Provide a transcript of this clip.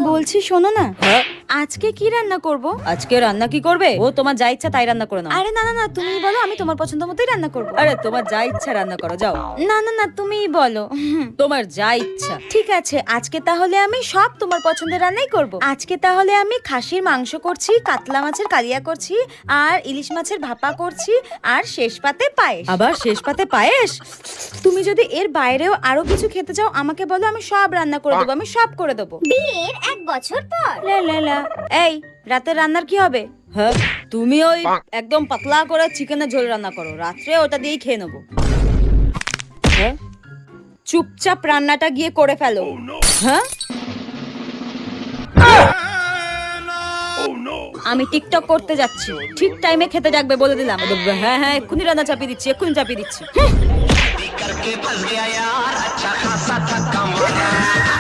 বলছি শোনো না, হ্যাঁ আজকে কি রান্না করব? আজকে রান্না কি করবে? ও তোমার যা ইচ্ছা তাই রান্না করে নাও। আরে না না না, তুমিই বলো, আমি তোমার পছন্দ মতোই রান্না করব। আরে তোমার যা ইচ্ছা রান্না করো, যাও। না না না, তুমিই বলো। তোমার যা ইচ্ছা। ঠিক আছে, আজকে তাহলে আমি সব তোমার পছন্দের রান্নাই করব। আজকে তাহলে আমি খাসির মাংস করছি, কাতলা মাছের কালিয়া করছি, আর ইলিশ মাছের ভাপা করছি, আর শেষ পাতে পায়েস। আবার শেষ পাতে পায়েস? তুমি যদি এর বাইরেও আরো কিছু খেতে চাও আমাকে বলো, আমি সব রান্না করে দেবো, আমি সব করে দেবো। বিয়ের 1 বছর পর লা লা লা। এই রাতের রান্নার কি হবে? হ্যাঁ তুমি ওই একদম পাতলা করে চিকেনের ঝোল রান্না করো, রাত্রে ওটা দিয়েই খেয়ে নেবো। হ্যাঁ চুপচাপ রান্নাটা গিয়ে করে ফেলো। হ্যাঁ আমি টিকটক করতে যাচ্ছি, ঠিক টাইমে খেতে ডাকবে বলে দিলাম। হ্যাঁ হ্যাঁ এক্ষুনি রান্না চাপিয়ে দিচ্ছি, এক্ষুনি চাপিয়ে দিচ্ছি। करके फंस गया यार अच्छा खासा थका मारा